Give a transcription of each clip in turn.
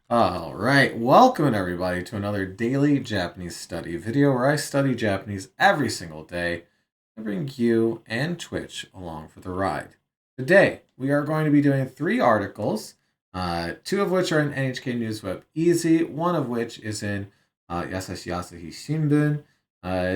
All right, welcome everybody to another daily Japanese study video where I study Japanese every single day and bring you and Twitch along for the ride. Today, we are going to be doing three articles, two of which are in NHK News Web Easy, one of which is in Yasashi Asahi Shimbun,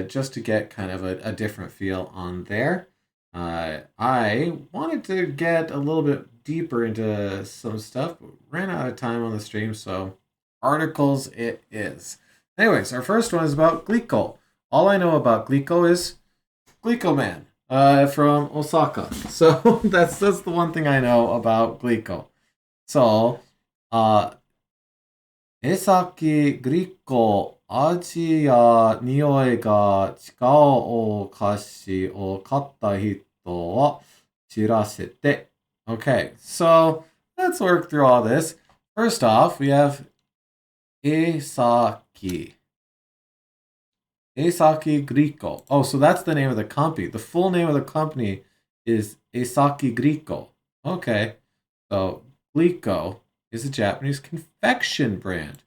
just to get kind of a different feel on there. I wanted to get a little bit deeper into some stuff, but ran out of time on the stream, so articles it is. Anyways, our first one is about Glico. All I know about Glico is Glico Man from Osaka. So that's the one thing I know about Glico. So, uh, 絵先グリコ味や匂いが違うお菓子を買った人は知らせて。Okay, so let's work through all this. First off, we have 絵先. Esaki Grico. Oh, so that's the name of the company. The full name of the company is Esaki Grico. Okay, so Glico is a Japanese confection brand.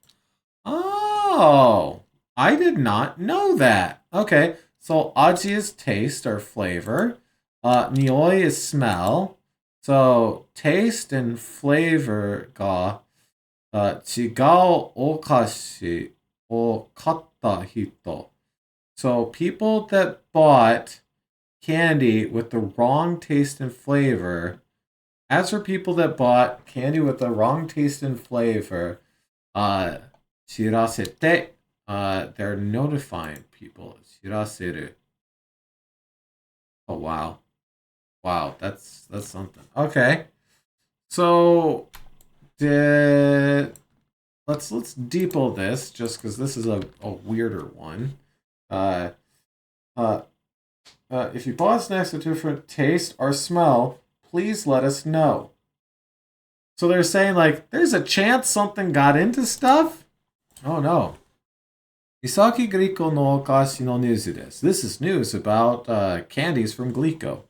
Oh, I did not know that. Okay, so aji is taste or flavor. Nioi is smell. So taste and flavor ga 違うお菓子を買った人. So people that bought candy with the wrong taste and flavor. As for people that bought candy with the wrong taste and flavor, 知らせて, they're notifying people. 知らせる. Oh wow. Wow, that's something. Okay. So let's deeple this just because this is a weirder one. Uh, uh, if you bought snacks with different taste or smell, please let us know. So they're saying like there's a chance something got into stuff? Oh no. Isaki Glico no okashi no news desu. This is news about candies from Glico.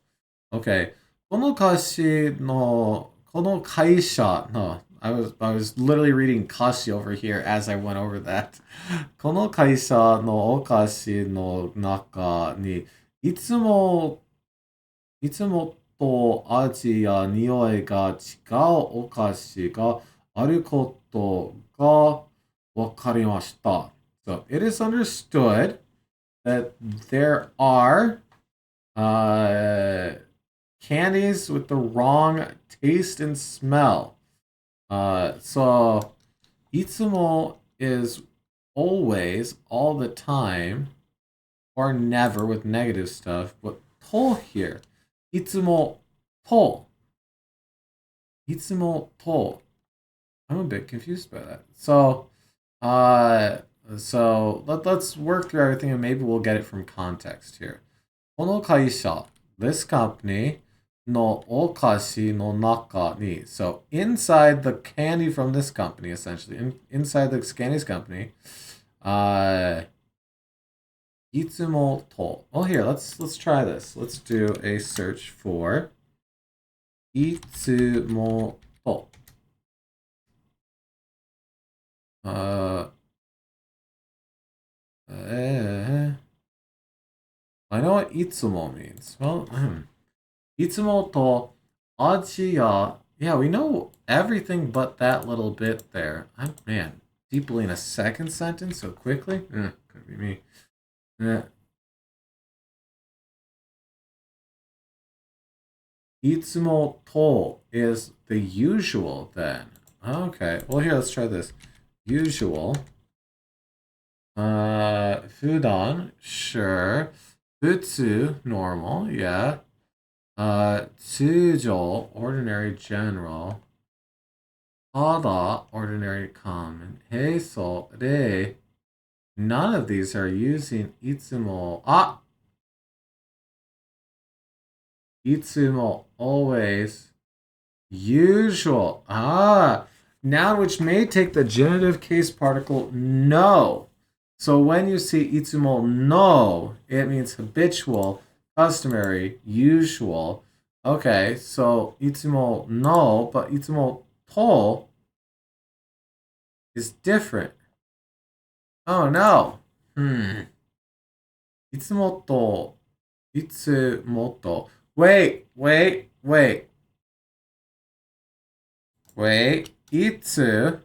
Okay. この菓子のこの会社 no, I was literally reading kashi over here as I went over that. この会社のお菓子の中にいつもと味や匂いが違うお菓子があることがわかりました。So it is understood that there are candies with the wrong taste and smell. So いつも is always, all the time, or never with negative stuff, but と here. いつもと. いつもと. I'm a bit confused by that. So, let's work through everything and maybe we'll get it from context here. この会社, this company, のお菓子の中に, so inside the candy from this company, essentially, inside the candies company, いつもと. Oh, here, let's try this. Let's do a search for いつもと. I know what いつも means. Well, いつもと味や, yeah, we know everything but that little bit there. Man, deeply in a second sentence so quickly? Could be me. いつもと is the usual then. Okay, well here, let's try this. Usual. 普段, sure. 普通, normal, yeah. 通常, ordinary, general. ただ, ordinary, common. 平素, re. None of these are using いつも. Ah! いつも, always. Usual. Ah! Noun which may take the genitive case particle no. So when you see いつも no, it means habitual, customary, usual. Okay, so いつも no, but いつもと is different. Oh no. Iつもと、いつもと. Wait. いつ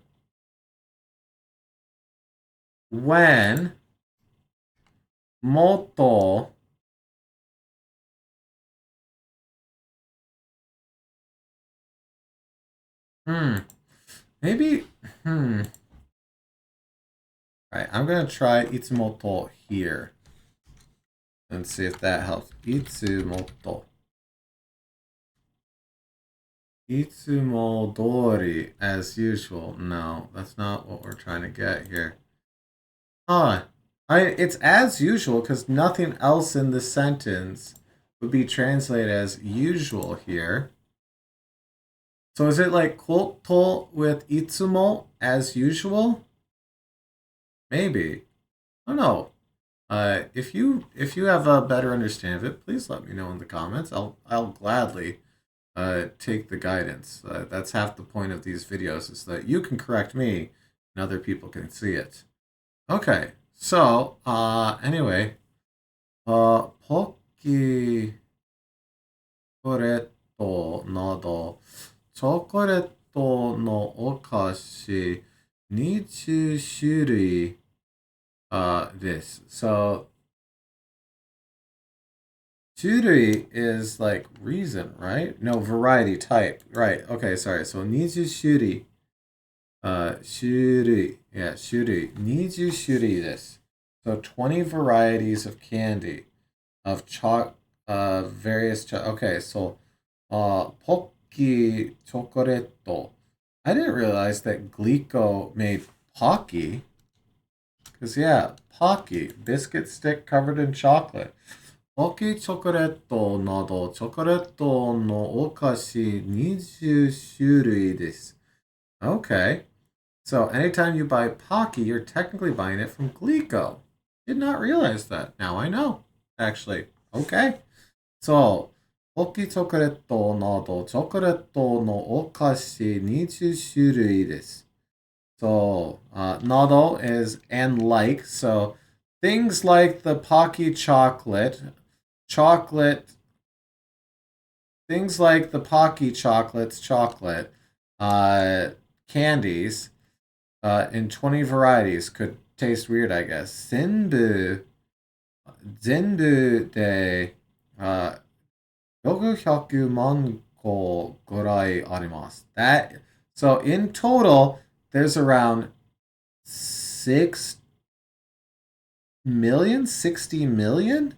when もと maybe Alright, I'm gonna try いつもと here and see if that helps. いつもと いつも通り as usual. No, that's not what we're trying to get here. It's as usual because nothing else in the sentence would be translated as usual here. So is it like koto with itsumo as usual? Maybe. I don't know. If you have a better understanding of it, please let me know in the comments. I'll gladly take the guidance. That's half the point of these videos is that you can correct me and other people can see it. Okay, so anyway, 포키 초콜릿などチョコレートのお菓子20種類this. So 種類 is like reason, right? No, variety type. Right. Okay, sorry. So 20種類種類 yeah, 種類20種類です. So 20 varieties of candy of various okay, so Pocky chocolate. I didn't realize that Glico made Pocky. Because, yeah, Pocky, biscuit stick covered in chocolate. Pocky chocolate など、チョコレートのお菓子20種類です. Okay. So, anytime you buy Pocky, you're technically buying it from Glico. Did not realize that. Now I know, actually. Okay. So, Pocky chocolate など、チョコレートのお菓子20種類です. So, nado is and like. So, things like the Pocky things like the Pocky chocolates, candies, in 20 varieties could taste weird, I guess. Zenbu de 600万個ぐらいあります. So in total, there's around 6 million, 60 million?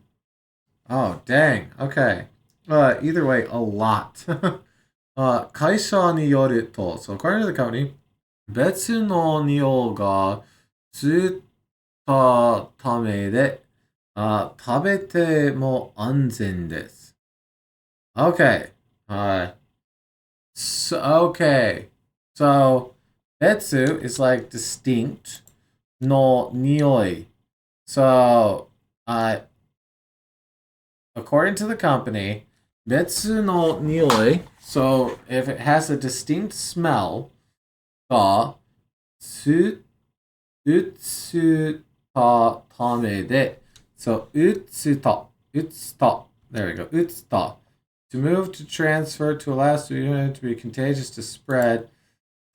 Oh, dang. Okay. Either way, a lot. 会社によると, so according to the company, 別の匂いがついたためで、食べても安全です. Okay. So, betsu is like distinct no nioi. So, according to the company, betsu no nioi, so if it has a distinct smell, ga utsu ta tame de. So, utsuta. There we go. Utsuta. To move, to transfer, to allow to be contagious, to spread.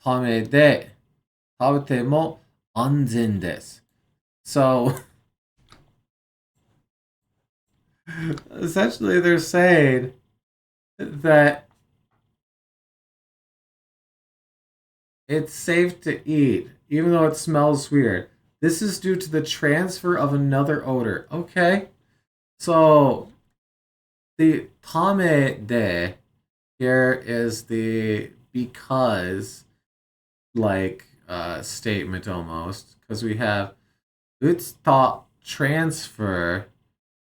Tame de. Tabete mo anzen desu. So, essentially, they're saying that it's safe to eat, even though it smells weird. This is due to the transfer of another odor. Okay. So, the tame de here is the because statement almost, because we have utsuta transfer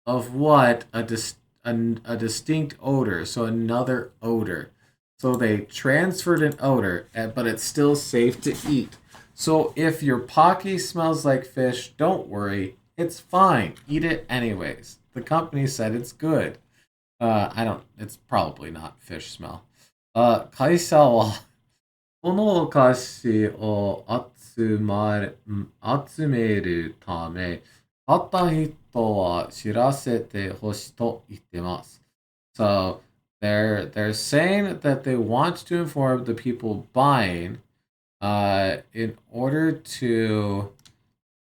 of what? A distinct odor, so another odor. So they transferred an odor, but it's still safe to eat. So if your Pocky smells like fish, don't worry, it's fine. Eat it anyways. The company said it's good. It's probably not fish smell. 会社はこのお菓子を集めるため、買った人は知らせてほしいと言ってます。So they're saying that they want to inform the people buying in order to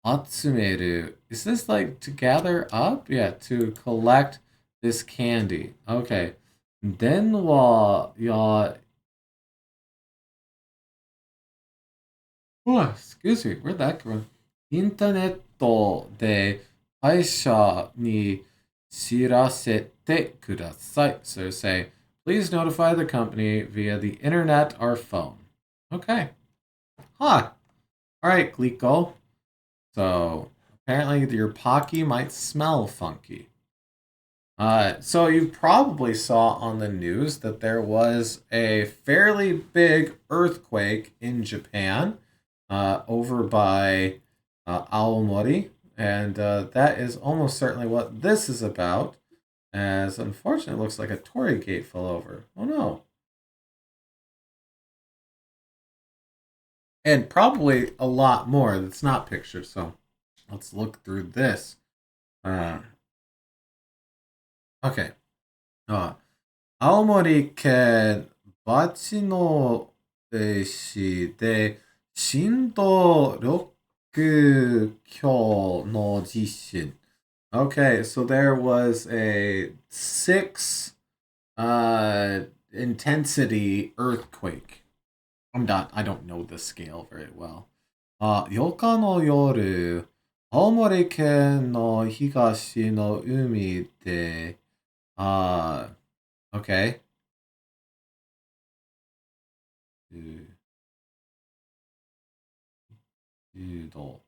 集める. Is this like to gather up? Yeah, to collect this candy. Okay. 電話や Oh, excuse me, where'd that come from? インターネットで会社に知らせてください. So say, please notify the company via the internet or phone. Okay. Huh. All right, Glico. So apparently your Pocky might smell funky. So you probably saw on the news that there was a fairly big earthquake in Japan over by Aomori, and that is almost certainly what this is about, as unfortunately it looks like a torii gate fell over. Oh no. And probably a lot more that's not pictured, so let's look through this. Uh, okay. 青森県八戸市で震度6強の地震. Okay, so there was a 6 intensity earthquake. I don't know the scale very well. 8日の夜、青森県の東の海で、okay. 10度。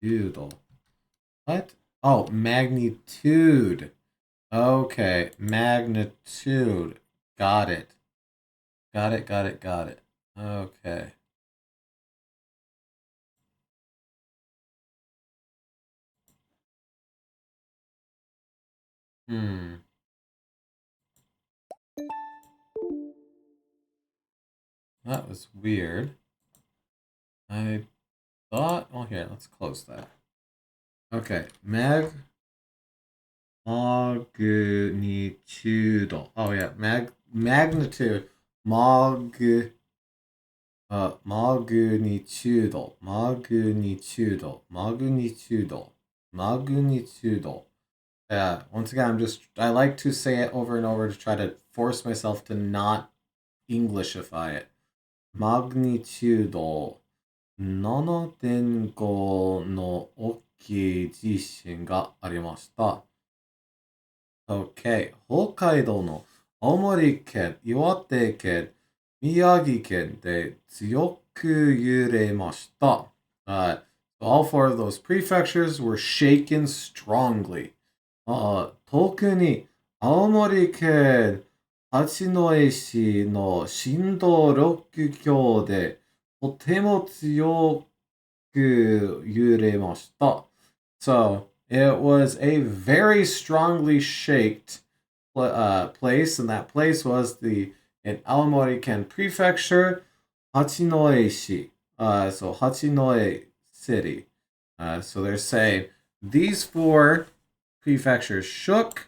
10度。What? Oh, magnitude. Okay, magnitude. Got it. Got it, got it, got it. Okay. Hmm. That was weird. I thought, well, here, let's close that. Okay, magnitude. Oh, yeah, magnitude. Magnitudo. Magnitudo. Magnitudo. Magnitudo. Yeah, once again, I like to say it over and over to try to force myself to not Englishify it. Magnitudo 7.5の大きい地震がありました。OK。北海道の青森県、岩手県、宮城県で強く揺れました。All four of those prefectures were shaken strongly. 特に青森県八戸市の震度6強でとても強く揺れました。So, it was a very strongly shaked place, and that place was in Aomori-ken Prefecture, Hachinohe-shi. So Hachinohe City. So they're saying these four prefectures shook,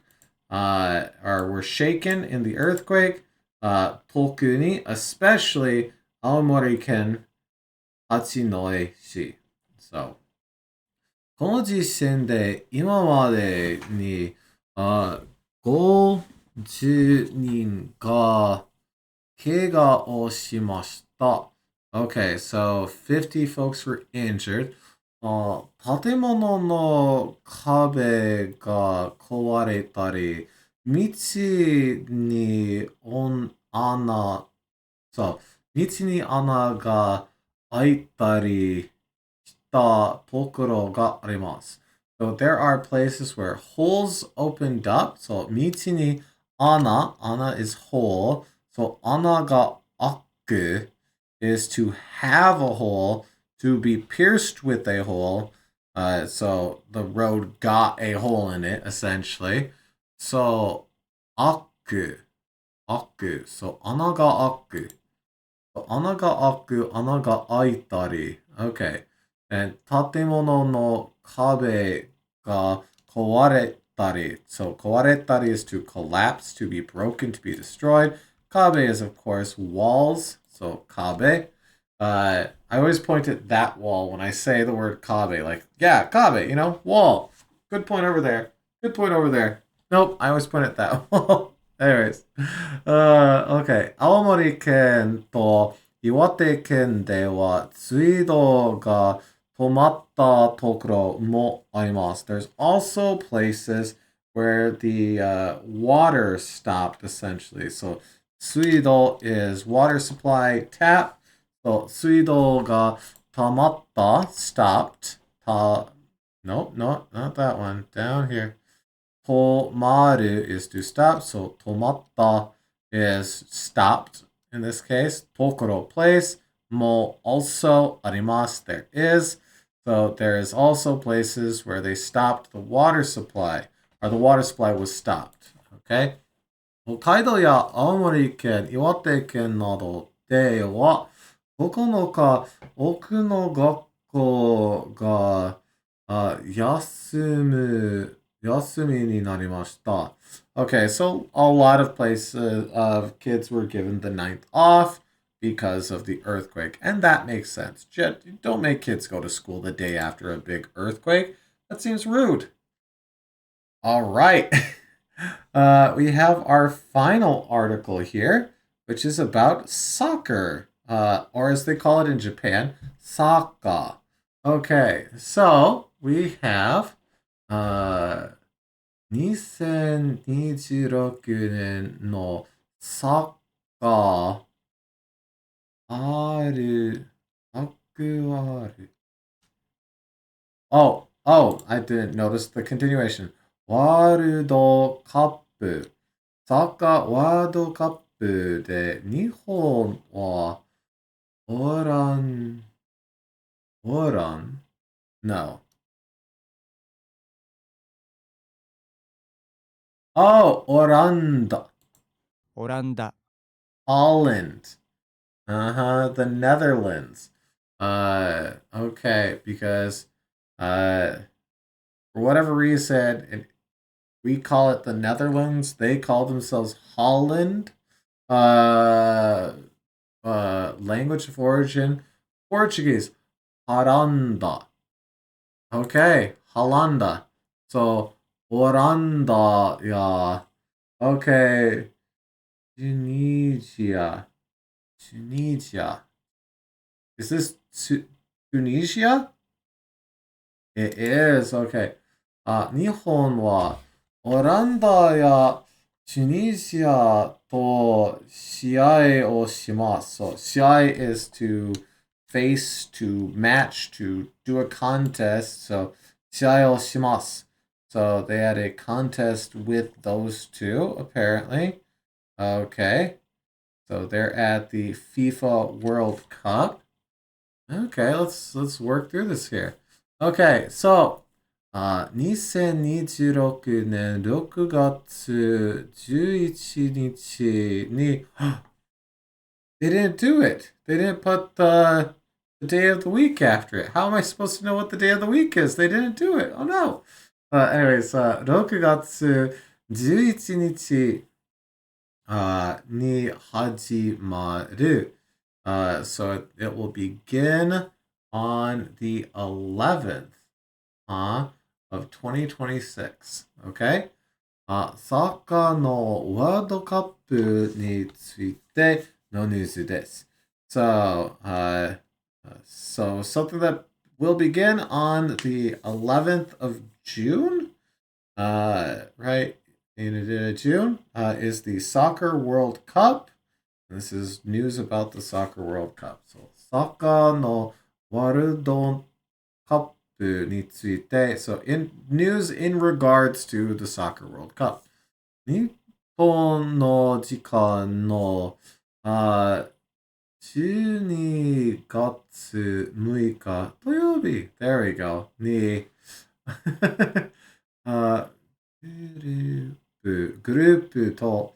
or were shaken in the earthquake. Tokuni, especially Aomori-ken Hachinohe-shi. So, この地震で今までに50人が怪我をしました。Okay, so 50 folks were injured. 建物の壁が壊れたり、道に穴、そう、道に穴が開いたり、ところがあります. So there are places where holes opened up. So 道にana is hole. So 穴が開く is to have a hole, to be pierced with a hole. So the road got a hole in it, essentially. So 開く. So 穴が開く.穴が開く、穴が開いたり。Okay. And 建物の壁が壊れたり. So 壊れたり is to collapse, to be broken, to be destroyed. Kabe is, of course, walls. So kabe. I always point at that wall when I say the word kabe. Like, yeah, kabe, wall. Good point over there. Good point over there. Nope, I always point at that wall. Anyways. Okay. 青森県と岩手県では水道が止まったところもあります. There's also places where the water stopped, essentially. So 水道 is water supply, tap. So 水道が止まった stopped. Nope, no, not that one. Down here. Tomaru is to stop. So tomatta is stopped in this case. Tokoro, place. Mo, also. Arimasu, there is. So there is also places where they stopped the water supply, or the water supply was stopped. Okay? 北海道や青森県、岩手県などでは、9日、奥の学校が休みになりました。Okay, so a lot of places of kids were given the 9th off because of the earthquake, and that makes sense. Don't make kids go to school the day after a big earthquake. That seems rude. All right. We have our final article here, which is about soccer, or as they call it in Japan, soccer. Okay, so we have 2026年のサッカーある、アクアル。Oh, I didn't notice the continuation. ワールドカップ。サッカーワールドカップで日本はオラン、No. Oh, Oranda. オランダ Holland. The Netherlands. Okay, because for whatever reason, we call it the Netherlands. They call themselves Holland. Language of origin, Portuguese. Haranda. Okay, Hollanda. So, Oranda, yeah. Okay. Tunisia. Is this Tunisia? It is, okay. 日本はオランダやチュニジアと試合をします。So, 試合 is to face, to match, to do a contest. So, 試合をします. So, they had a contest with those two, apparently. Okay. So they're at the FIFA World Cup. Okay, let's work through this here. Okay, so 2026年6月11日に they didn't do it. They didn't put the day of the week after it. How am I supposed to know what the day of the week is? They didn't do it. Oh no. Anyways, 6月11日に始まる. So it will begin on the 11th of 2026. Okay? サッカーのワールドカップについてのニュースです. So something that will begin on the 11th of June, right? In June is the Soccer World Cup. This is news about the Soccer World Cup. So, サッカーのワールドカップについて. So, news in regards to the Soccer World Cup. 日本の時間の12月6日土曜日. There we go. にグループと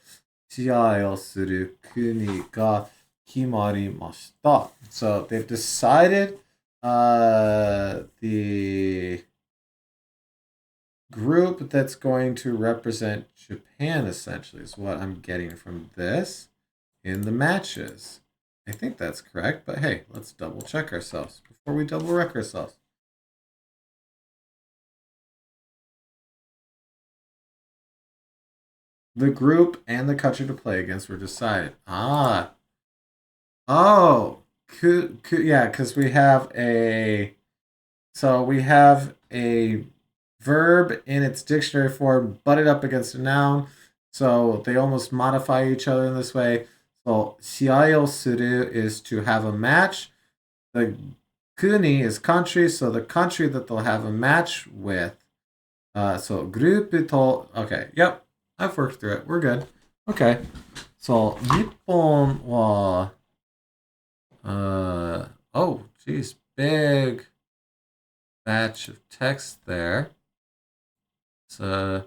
試合をする国が kimarimashita. So they've decided the group that's going to represent Japan, essentially, is what I'm getting from this in the matches. I think that's correct, but hey, let's double check ourselves before we double wreck ourselves. The group and the country to play against were decided. Oh, yeah, because we have a verb in its dictionary form butted up against a noun, so they almost modify each other in this way. So, 試合をする is to have a match. The kuni is country, so the country that they'll have a match with. So, group to, okay, yep, I've worked through it. We're good. Okay. So, 日本は, oh, geez, big batch of text there. So,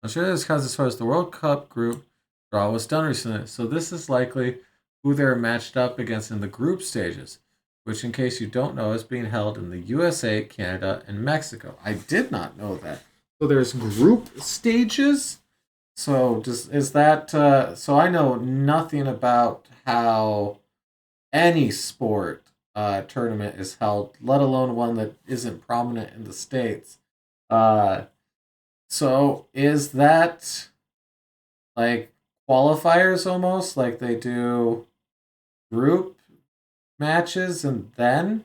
Australia is because as far as the World Cup group draw was done recently. So this is likely who they're matched up against in the group stages, which, in case you don't know, is being held in the USA, Canada, and Mexico. I did not know that. So there's group stages. So is that? So I know nothing about how any sport tournament is held, let alone one that isn't prominent in the States. So is that like qualifiers almost, like they do group matches and then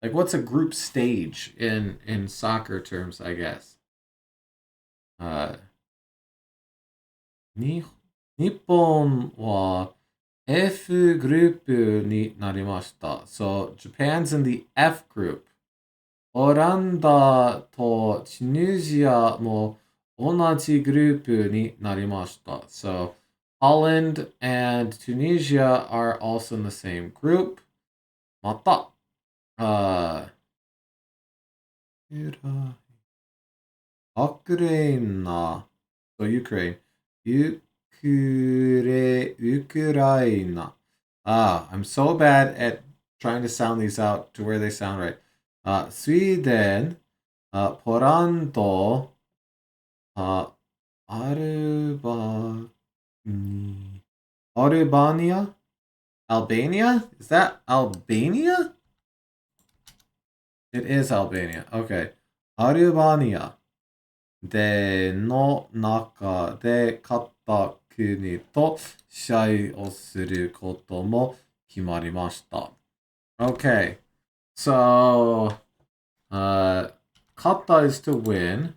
like what's a group stage in soccer terms, I guess? Nippon wa F グループになりました。So Japan's in the F group. オランダとチュニジアも同じグループになりました。So Holland and Tunisia are also in the same group. また、ウクライナ、so Ukraine. ウクライナ. I'm so bad at trying to sound these out to where they sound right. Sweden, Poland, Albania? Albania? Is that Albania? It is Albania. Okay. Albania での中で勝った国と試合をすることも決まりました。Okay. So, kata is to win.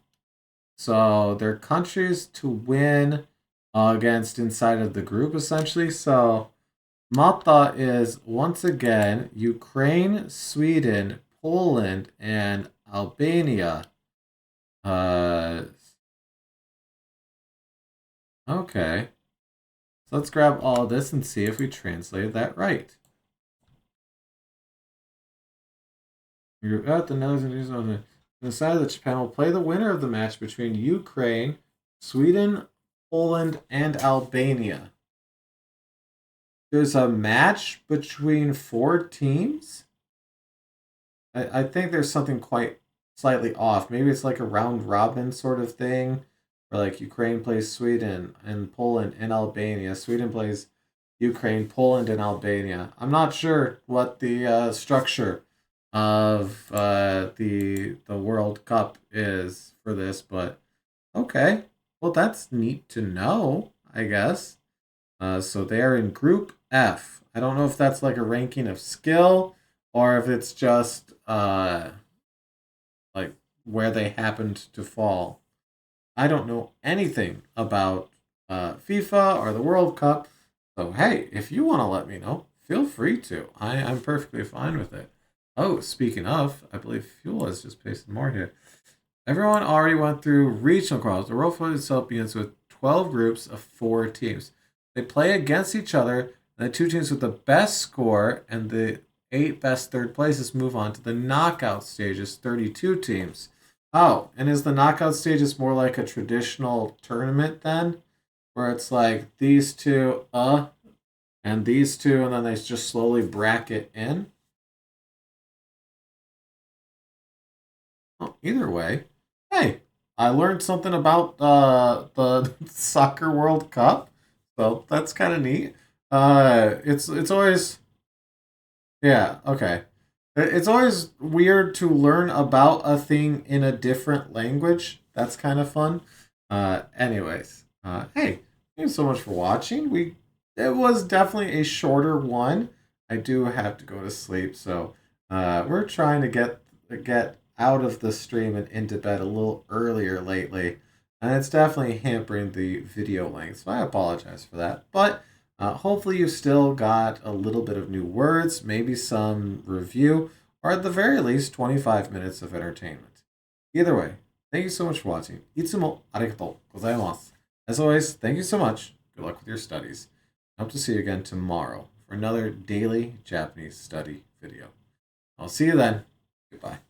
So, they're countries to win against inside of the group, essentially. So, mata is, once again, Ukraine, Sweden, Poland, and Albania. Okay. So, let's grab all of this and see if we translated that right. Group F, the Netherlands and decided that Japan will play the winner of the match between Ukraine, Sweden, Poland, and Albania. There's a match between 4 teams? I think there's something quite slightly off. Maybe it's like a round robin sort of thing, where like Ukraine plays Sweden and Poland and Albania. Sweden plays Ukraine, Poland, and Albania. I'm not sure what the structure of the World Cup is for this, but okay. Well, that's neat to know, I guess. So they're in Group F. I don't know if that's like a ranking of skill or if it's just like where they happened to fall. I don't know anything about FIFA or the World Cup. So hey, if you want to let me know, feel free to. I'm perfectly fine with it. Oh, speaking of, I believe Fuel has just pasted more here. Everyone already went through regional qualifiers. The World Cup itself begins with 12 groups of 4 teams. They play against each other, and the 2 teams with the best score and the 8 best third places move on to the knockout stages, 32 teams. Oh, and is the knockout stages more like a traditional tournament then? Where it's like these two, and these two, and then they just slowly bracket in. Well, either way, hey, I learned something about the Soccer World Cup, so that's kind of neat. It's always yeah, okay. It's always weird to learn about a thing in a different language. That's kind of fun. Anyways, hey, thank you so much for watching. It was definitely a shorter one. I do have to go to sleep, so we're trying to get out of the stream and into bed a little earlier lately, and it's definitely hampering the video length. So I apologize for that, but. Hopefully, you still got a little bit of new words, maybe some review, or at the very least, 25 minutes of entertainment. Either way, thank you so much for watching. Itsumo arigatou gozaimasu. As always, thank you so much. Good luck with your studies. I hope to see you again tomorrow for another daily Japanese study video. I'll see you then. Goodbye.